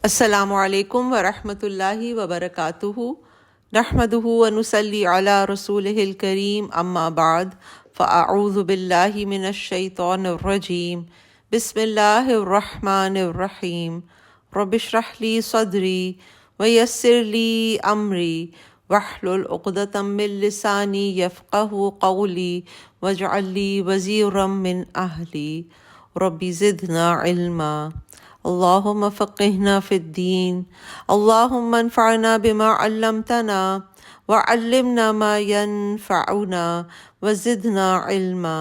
السلام علیکم ورحمۃ اللہ وبرکاتہ نحمدہ ونصلی علی رسولہ الکریم اما بعد فاعوذ باللہ من الشیطان الرجیم بسم اللہ الرحمن الرحیم رب اشرح لی صدری ویسر لی امری واحلل عقدۃ من لسانی یفقہوا قولی واجعل لی وزیرا من اہلی رب زدنا علما اللہم فقہنا فی الدین اللہم انفعنا بما علمتنا وعلمنا ما ینفعنا وزدنا علما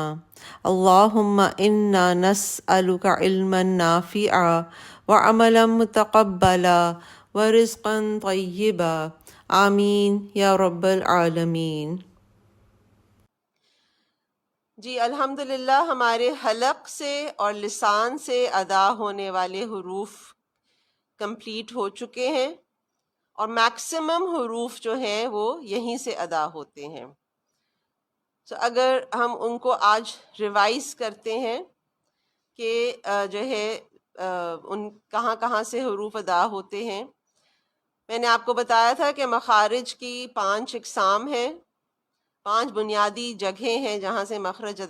اللہم انا نسألک علما نافعا وعملا متقبلا ورزقا طیبا آمین یا رب العالمین۔ جی الحمدللہ ہمارے حلق سے اور لسان سے ادا ہونے والے حروف کمپلیٹ ہو چکے ہیں، اور میکسیمم حروف جو ہیں وہ یہیں سے ادا ہوتے ہیں۔ تو اگر ہم ان کو آج ریوائز کرتے ہیں کہ جو ہے ان کہاں کہاں سے حروف ادا ہوتے ہیں، میں نے آپ کو بتایا تھا کہ مخارج کی 5 اقسام ہیں، 5 بنیادی جگہیں ہیں جہاں سے مخرج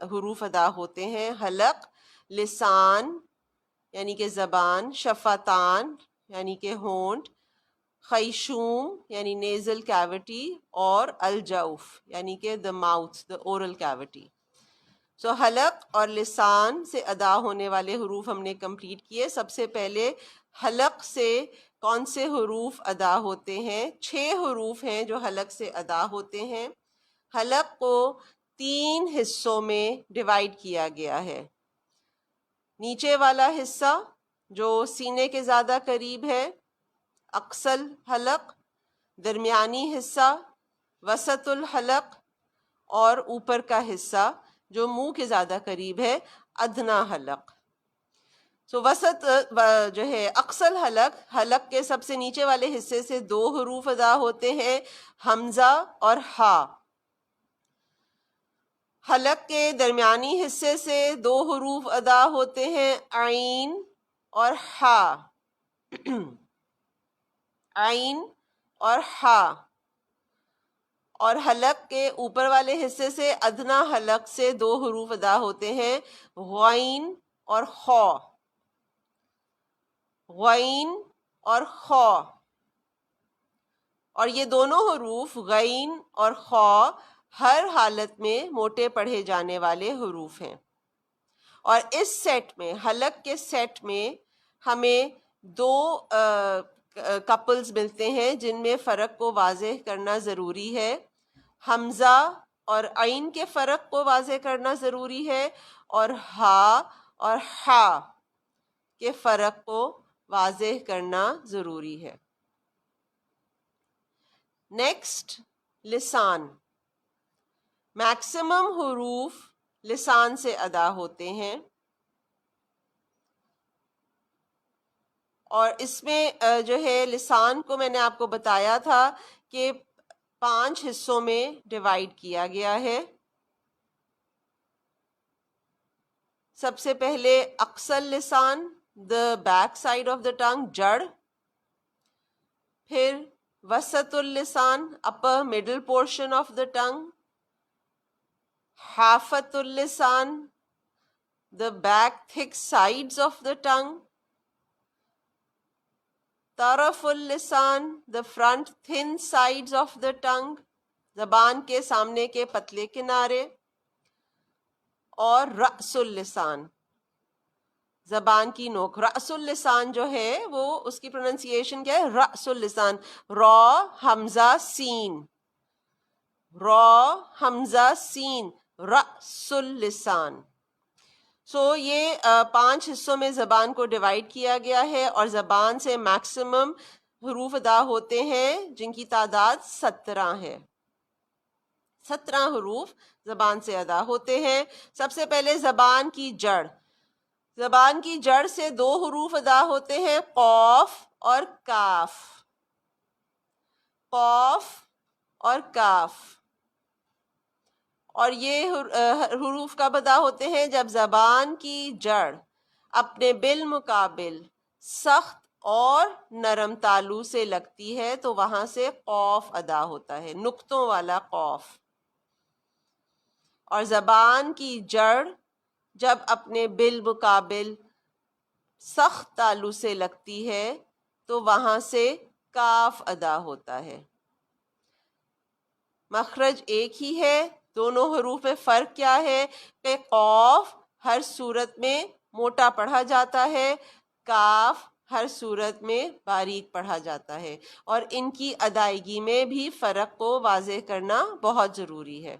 حروف ادا ہوتے ہیں: حلق، لسان یعنی کہ زبان، شفتان یعنی کہ ہونٹ، خیشوم یعنی نیزل کیوٹی، اور الجوف یعنی کہ the mouth, the oral cavity۔ سو حلق اور لسان سے ادا ہونے والے حروف ہم نے کمپلیٹ کیے۔ سب سے پہلے حلق سے کون سے حروف ادا ہوتے ہیں؟ 6 حروف ہیں جو حلق سے ادا ہوتے ہیں۔ حلق کو 3 حصوں میں ڈیوائیڈ کیا گیا ہے۔ نیچے والا حصہ جو سینے کے زیادہ قریب ہے، اقصل حلق، درمیانی حصہ وسط الحلق، اور اوپر کا حصہ جو منہ کے زیادہ قریب ہے، ادنا حلق۔ سو وسط جو ہے اقصل حلق، حلق کے سب سے نیچے والے حصے سے 2 حروف ادا ہوتے ہیں، حمزہ اور ہا۔ حلق کے درمیانی حصے سے 2 حروف ادا ہوتے ہیں، عین اور ہا، عین اور ہا۔ اور حلق کے اوپر والے حصے سے ادنا حلق سے 2 حروف ادا ہوتے ہیں، غین اور خو، غین اور خو۔ اور یہ دونوں حروف غین اور خو ہر حالت میں موٹے پڑھے جانے والے حروف ہیں۔ اور اس سیٹ میں، حلق کے سیٹ میں، ہمیں 2 کپلز ملتے ہیں جن میں فرق کو واضح کرنا ضروری ہے۔ حمزہ اور عین کے فرق کو واضح کرنا ضروری ہے، اور ہا اور ہا کے فرق کو واضح کرنا ضروری ہے۔ نیکسٹ، لسان۔ میکسیمم حروف لسان سے ادا ہوتے ہیں، اور اس میں جو ہے لسان کو میں نے آپ کو بتایا تھا کہ 5 حصوں میں ڈیوائیڈ کیا گیا ہے۔ سب سے پہلے اقصل لسان، the back side of the tongue، جڑ۔ پھر وسط اللسان، upper middle portion of the tongue۔ حافت اللسان، the back thick sides of the tongue۔ طرف اللسان، the front thin sides of the tongue، زبان کے سامنے کے پتلے کنارے۔ اور رأس اللسان، زبان کی نوک۔ رأس اللسان جو ہے وہ اس کی پروننسیشن کیا ہے؟ رأس اللسان، را حمزہ سین، را حمزہ سین، رأس اللسان۔ سو یہ 5 حصوں میں زبان کو ڈیوائیڈ کیا گیا ہے، اور زبان سے میکسیمم حروف ادا ہوتے ہیں جن کی تعداد 17 ہے۔ 17 حروف زبان سے ادا ہوتے ہیں۔ سب سے پہلے زبان کی جڑ۔ زبان کی جڑ سے 2 حروف ادا ہوتے ہیں، قاف اور کاف، قاف اور کاف۔ اور یہ حروف کب ادا ہوتے ہیں؟ جب زبان کی جڑ اپنے بالمقابل سخت اور نرم تالو سے لگتی ہے تو وہاں سے قوف ادا ہوتا ہے، نقطوں والا قوف. اور زبان کی جڑ جب اپنے بالمقابل سخت تالو سے لگتی ہے تو وہاں سے کاف ادا ہوتا ہے. مخرج ایک ہی ہے، دونوں حروف میں فرق کیا ہے کہ قوف ہر صورت میں موٹا پڑھا جاتا ہے، کاف ہر صورت میں باریک پڑھا جاتا ہے، اور ان کی ادائیگی میں بھی فرق کو واضح کرنا بہت ضروری ہے.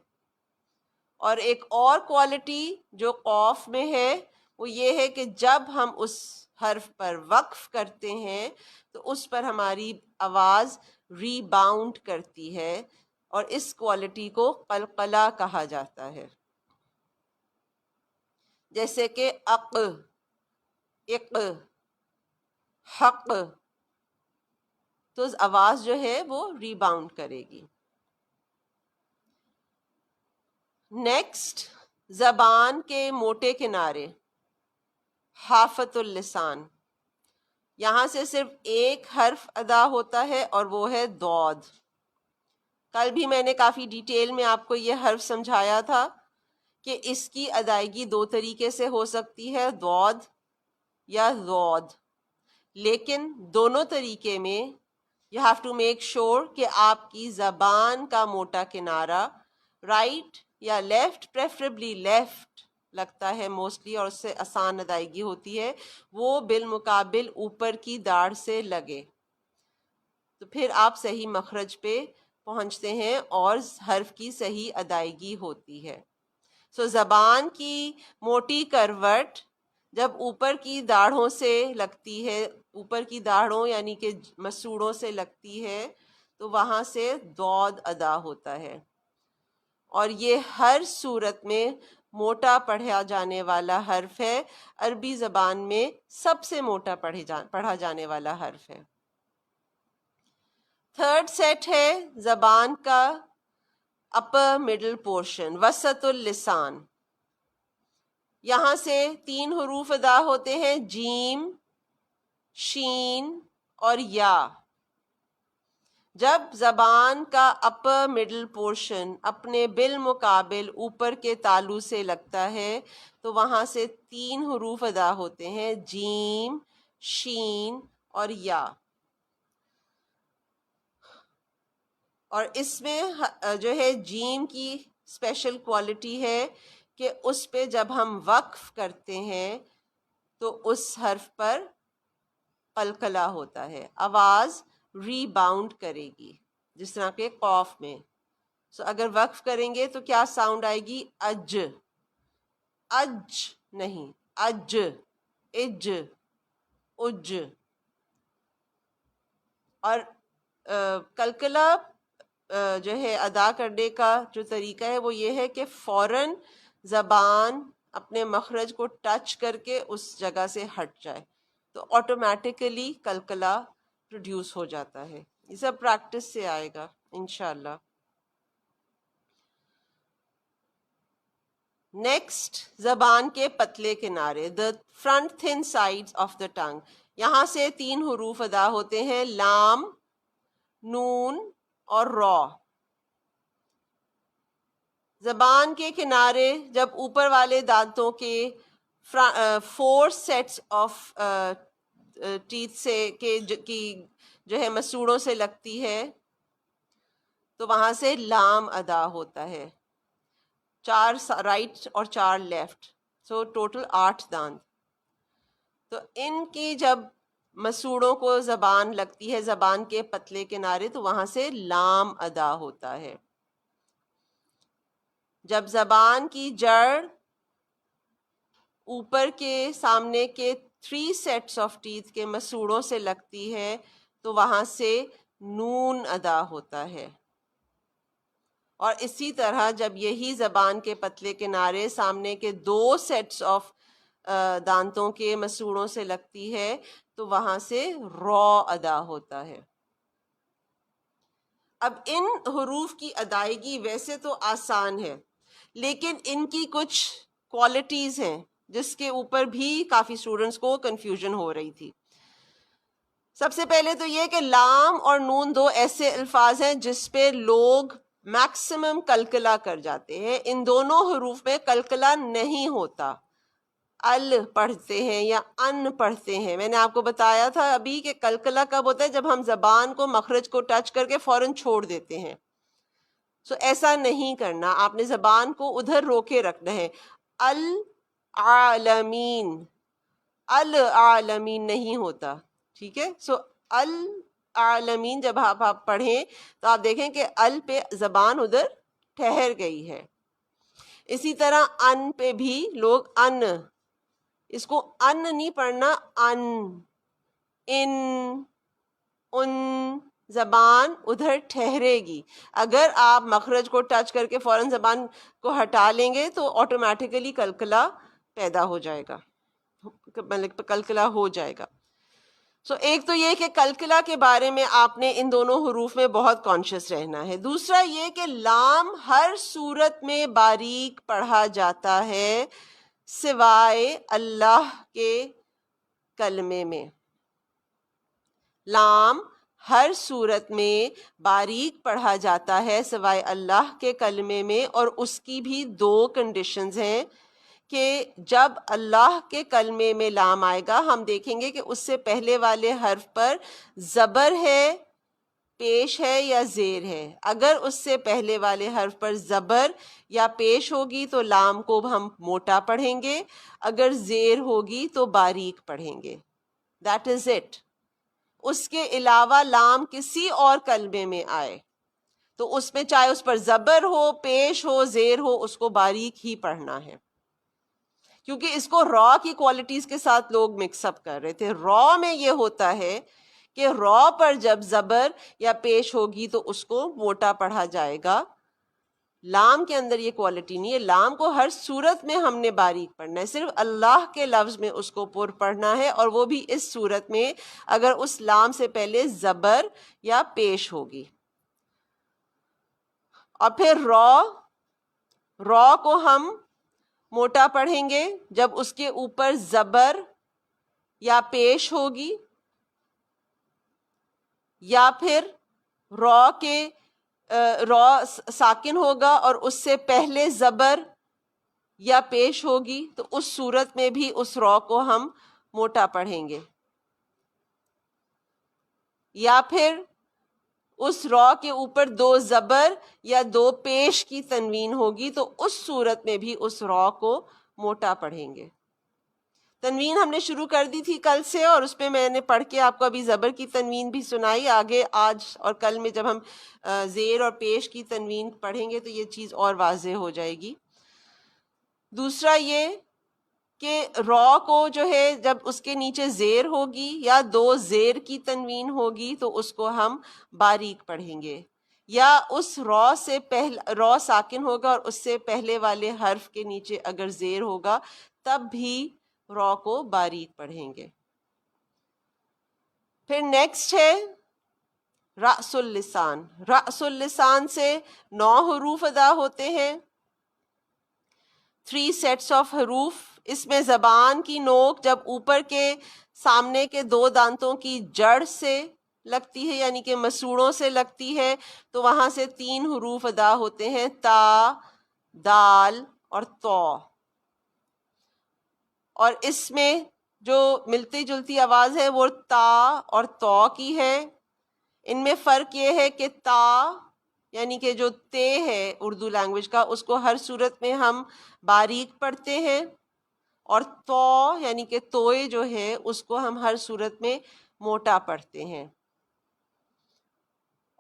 اور ایک اور کوالٹی جو قوف میں ہے وہ یہ ہے کہ جب ہم اس حرف پر وقف کرتے ہیں تو اس پر ہماری آواز ری باؤنڈ کرتی ہے، اور اس کوالٹی کو قلقلہ کہا جاتا ہے. جیسے کہ اق، اق، حق، تو آواز جو ہے وہ ری باؤنڈ کرے گی. نیکسٹ، زبان کے موٹے کنارے، حافۃ اللسان. یہاں سے صرف ایک حرف ادا ہوتا ہے اور وہ ہے ضاد. کل بھی میں نے کافی ڈیٹیل میں آپ کو یہ حرف سمجھایا تھا کہ اس کی ادائیگی دو طریقے سے ہو سکتی ہے، ضاد یا ضاد. لیکن دونوں طریقے میں you have to make sure کہ آپ کی زبان کا موٹا کنارہ رائٹ یا لیفٹ، پریفریبلی لیفٹ لگتا ہے موسٹلی، اور اس سے آسان ادائیگی ہوتی ہے، وہ بالمقابل اوپر کی داڑھ سے لگے، تو پھر آپ صحیح مخرج پہ پہنچتے ہیں اور حرف کی صحیح ادائیگی ہوتی ہے. سو زبان کی موٹی کروٹ جب اوپر کی داڑھوں سے لگتی ہے، اوپر کی داڑھوں یعنی کہ مسوڑوں سے لگتی ہے، تو وہاں سے ضاد ادا ہوتا ہے. اور یہ ہر صورت میں موٹا پڑھا جانے والا حرف ہے، عربی زبان میں سب سے موٹا پڑھا جانے والا حرف ہے. تھرڈ سیٹ ہے زبان کا اپر مڈل پورشن، وسط اللسان. یہاں سے 3 حروف ادا ہوتے ہیں، جیم، شین اور یا. جب زبان کا اپر مڈل پورشن اپنے بالمقابل اوپر کے تالو سے لگتا ہے تو وہاں سے 3 حروف ادا ہوتے ہیں، جیم، شین اور یا. اور اس میں جو ہے جیم کی اسپیشل کوالٹی ہے کہ اس پہ جب ہم وقف کرتے ہیں تو اس حرف پر قلقلہ ہوتا ہے، آواز ری باؤنڈ کرے گی جس طرح کہ قوف میں. سو اگر وقف کریں گے تو کیا ساؤنڈ آئے گی؟ اج، اج نہیں، اج، اج، اج. اور قلقلہ جو ہے ادا کرنے کا جو طریقہ ہے وہ یہ ہے کہ فوراً زبان اپنے مخرج کو ٹچ کر کے اس جگہ سے ہٹ جائے تو آٹومیٹیکلی قلقلہ پروڈیوس ہو جاتا ہے. یہ سب پریکٹس سے آئے گا انشاءاللہ. نیکسٹ، زبان کے پتلے کنارے، the front thin sides of the tongue. یہاں سے 3 حروف ادا ہوتے ہیں، لام، نون اور را. زبان کے کنارے جب اوپر والے دانتوں کے 4 سیٹس آف ٹیتھ سے کی جو ہے مسوڑوں سے لگتی ہے تو وہاں سے لام ادا ہوتا ہے. 4 رائٹ اور 4 لیفٹ، سو ٹوٹل 8 دانت. تو ان کی جب مسوڑوں کو زبان لگتی ہے زبان کے پتلے کنارے تو وہاں سے لام ادا ہوتا ہے. جب زبان کی جڑ اوپر کے سامنے کے 3 سیٹس آف ٹیتھ کے مسوڑوں سے لگتی ہے تو وہاں سے نون ادا ہوتا ہے. اور اسی طرح جب یہی زبان کے پتلے کنارے سامنے کے 2 سیٹس آف دانتوں کے مسوڑوں سے لگتی ہے تو وہاں سے را ادا ہوتا ہے. اب ان حروف کی ادائیگی ویسے تو آسان ہے لیکن ان کی کچھ کوالٹیز ہیں جس کے اوپر بھی کافی اسٹوڈنٹس کو کنفیوژن ہو رہی تھی. سب سے پہلے تو یہ کہ لام اور نون دو ایسے الفاظ ہیں جس پہ لوگ میکسیمم کلکلا کر جاتے ہیں. ان دونوں حروف میں کلکلا نہیں ہوتا. ال پڑھتے ہیں یا ان پڑھتے ہیں. میں نے آپ کو بتایا تھا ابھی کہ کلکلا کب ہوتا ہے؟ جب ہم زبان کو مخرج کو ٹچ کر کے فوراً چھوڑ دیتے ہیں. سو ایسا نہیں کرنا، آپ نے زبان کو ادھر روکے رکھنا ہے. العالمین، العالمین نہیں ہوتا. ٹھیک ہے؟ سو العالمین جب آپ پڑھیں تو آپ دیکھیں کہ ال پہ زبان ادھر ٹھہر گئی ہے. اسی طرح ان پہ بھی لوگ ان، اس کو ان نہیں پڑھنا، ان، ان، زبان ادھر ٹھہرے گی. اگر آپ مخرج کو ٹچ کر کے فوراً زبان کو ہٹا لیں گے تو آٹومیٹیکلی کلکلا پیدا ہو جائے گا، مطلب کلکلا ہو جائے گا. سو ایک تو یہ کہ کلکلا کے بارے میں آپ نے ان دونوں حروف میں بہت کانشیس رہنا ہے. دوسرا یہ کہ لام ہر صورت میں باریک پڑھا جاتا ہے سوائے اللہ کے کلمے میں. لام ہر صورت میں باریک پڑھا جاتا ہے سوائے اللہ کے کلمے میں، اور اس کی بھی دو کنڈیشنز ہیں کہ جب اللہ کے کلمے میں لام آئے گا ہم دیکھیں گے کہ اس سے پہلے والے حرف پر زبر ہے، پیش ہے یا زیر ہے. اگر اس سے پہلے والے حرف پر زبر یا پیش ہوگی تو لام کو ہم موٹا پڑھیں گے، اگر زیر ہوگی تو باریک پڑھیں گے. That is it. اس کے علاوہ لام کسی اور کلمے میں آئے تو اس میں چاہے اس پر زبر ہو، پیش ہو، زیر ہو، اس کو باریک ہی پڑھنا ہے. کیونکہ اس کو را کی کوالٹیز کے ساتھ لوگ مکس اپ کر رہے تھے. را میں یہ ہوتا ہے کہ را پر جب زبر یا پیش ہوگی تو اس کو موٹا پڑھا جائے گا. لام کے اندر یہ کوالٹی نہیں ہے. لام کو ہر صورت میں ہم نے باریک پڑھنا ہے، صرف اللہ کے لفظ میں اس کو پر پڑھنا ہے، اور وہ بھی اس صورت میں اگر اس لام سے پہلے زبر یا پیش ہوگی. اور پھر را کو ہم موٹا پڑھیں گے جب اس کے اوپر زبر یا پیش ہوگی، یا پھر را ساکن ہوگا اور اس سے پہلے زبر یا پیش ہوگی، تو اس صورت میں بھی اس را کو ہم موٹا پڑھیں گے. یا پھر اس را کے اوپر دو زبر یا دو پیش کی تنوین ہوگی تو اس صورت میں بھی اس را کو موٹا پڑھیں گے. تنوین ہم نے شروع کر دی تھی کل سے، اور اس پہ میں نے پڑھ کے آپ کو ابھی زبر کی تنوین بھی سنائی. آگے آج اور کل میں جب ہم زیر اور پیش کی تنوین پڑھیں گے تو یہ چیز اور واضح ہو جائے گی. دوسرا یہ کہ را کو جو ہے جب اس کے نیچے زیر ہوگی یا دو زیر کی تنوین ہوگی تو اس کو ہم باریک پڑھیں گے، یا اس را سے پہلا را ساکن ہوگا اور اس سے پہلے والے حرف کے نیچے اگر زیر ہوگا تب بھی را کو باریک پڑھیں گے. پھر نیکسٹ ہے رأس اللسان. رأس اللسان سے 9 حروف ادا ہوتے ہیں، 3 سیٹس آف حروف. اس میں زبان کی نوک جب اوپر کے سامنے کے 2 دانتوں کی جڑ سے لگتی ہے یعنی کہ مسوڑوں سے لگتی ہے تو وہاں سے 3 حروف ادا ہوتے ہیں، تا، دال اور تو. اور اس میں جو ملتی جلتی آواز ہے وہ تا اور تو کی ہے. ان میں فرق یہ ہے کہ تا یعنی کہ جو تے ہے اردو لینگویج کا، اس کو ہر صورت میں ہم باریک پڑھتے ہیں، اور تو یعنی کہ توئے جو ہے اس کو ہم ہر صورت میں موٹا پڑھتے ہیں.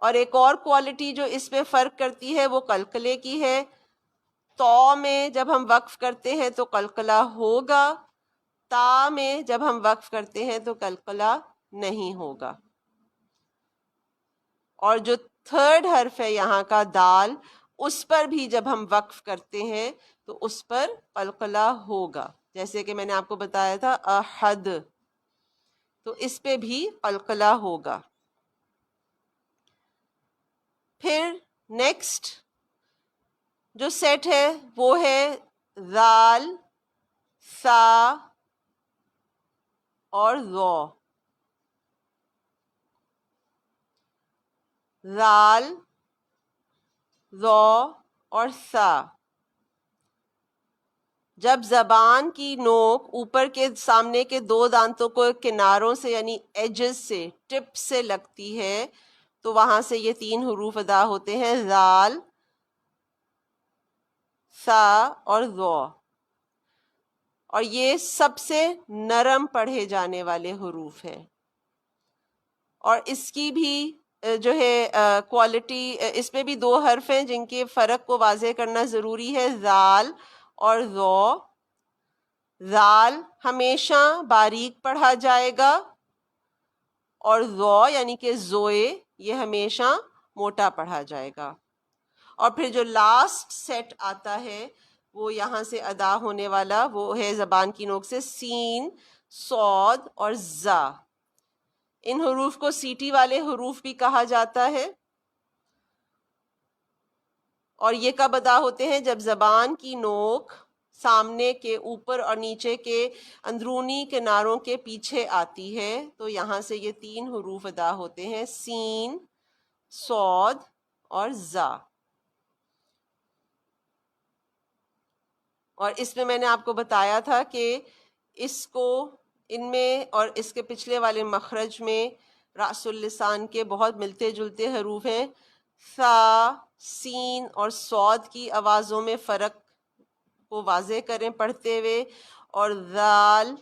اور ایک اور کوالٹی جو اس میں فرق کرتی ہے وہ قلقلے کی ہے. تو میں جب ہم وقف کرتے ہیں تو قلقلہ ہوگا، تا میں جب ہم وقف کرتے ہیں تو قلقلہ نہیں ہوگا. اور جو تھرڈ حرف ہے یہاں کا دال، اس پر بھی جب ہم وقف کرتے ہیں تو اس پر قلقلہ ہوگا، جیسے کہ میں نے آپ کو بتایا تھا احد، تو اس پہ بھی قلقلہ ہوگا. پھر نیکسٹ جو سیٹ ہے وہ ہے ذال، سا اور ذو. ذال، ذو اور سا. جب زبان کی نوک اوپر کے سامنے کے دو دانتوں کو کناروں سے یعنی ایجز سے، ٹپ سے لگتی ہے تو وہاں سے یہ تین حروف ادا ہوتے ہیں، ذال، سا اور ذو. اور یہ سب سے نرم پڑھے جانے والے حروف ہیں. اور اس کی بھی جو ہے کوالٹی، اس میں بھی دو حرف ہیں جن کے فرق کو واضح کرنا ضروری ہے، ذال اور ذو. ذال ہمیشہ باریک پڑھا جائے گا اور ذو یعنی کہ زوئے یہ ہمیشہ موٹا پڑھا جائے گا. اور پھر جو لاسٹ سیٹ آتا ہے وہ یہاں سے ادا ہونے والا وہ ہے زبان کی نوک سے سین، صاد اور زا. ان حروف کو سیٹی والے حروف بھی کہا جاتا ہے. اور یہ کب ادا ہوتے ہیں؟ جب زبان کی نوک سامنے کے اوپر اور نیچے کے اندرونی کناروں کے پیچھے آتی ہے تو یہاں سے یہ تین حروف ادا ہوتے ہیں، سین، صاد اور زا. اور اس میں نے آپ کو بتایا تھا کہ اس کو ان میں اور اس کے پچھلے والے مخرج میں راس اللسان کے بہت ملتے جلتے حروف ہیں. ثا، سین اور صاد کی آوازوں میں فرق کو واضح کریں پڑھتے ہوئے، اور ذال،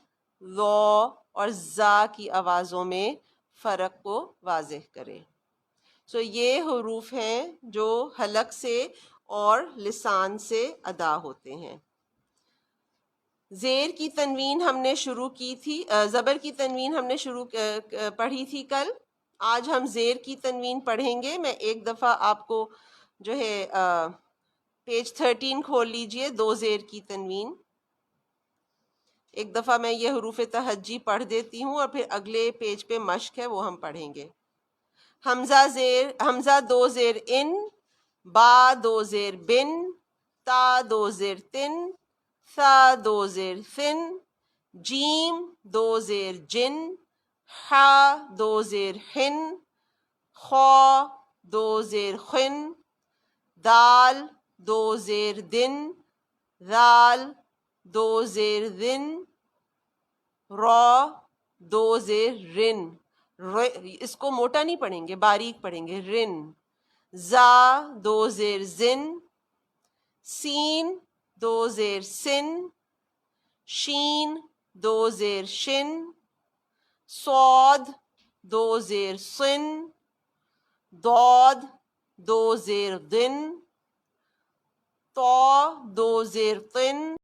ذو اور زا کی آوازوں میں فرق کو واضح کریں. سو یہ حروف ہیں جو حلق سے اور لسان سے ادا ہوتے ہیں. زیر کی تنوین ہم نے شروع کی تھی، زبر کی تنوین ہم نے پڑھی تھی کل. آج ہم زیر کی تنوین پڑھیں گے. میں ایک دفعہ آپ کو جو ہے پیج 13 کھول لیجئے، دو زیر کی تنوین. ایک دفعہ میں یہ حروف تہجی پڑھ دیتی ہوں اور پھر اگلے پیج پہ مشق ہے وہ ہم پڑھیں گے. حمزہ دو زیر ان، با دو زیر بن، تا دو زیر تن، ثا دو زیر فن، جیم دو زیر جن، حا دو زیر حن، خا دو زیر خن، دال دو زیر دن، ذال دو زیر ذن، را دو زیر رن. اس کو موٹا نہیں پڑھیں گے، باریک پڑھیں گے، رن. زا دو زیر زن، سین دو زیر سن، شین دو زیر شن، صاد دو زیر سن، ضاد دو زیر دن، طا دو زیر طن.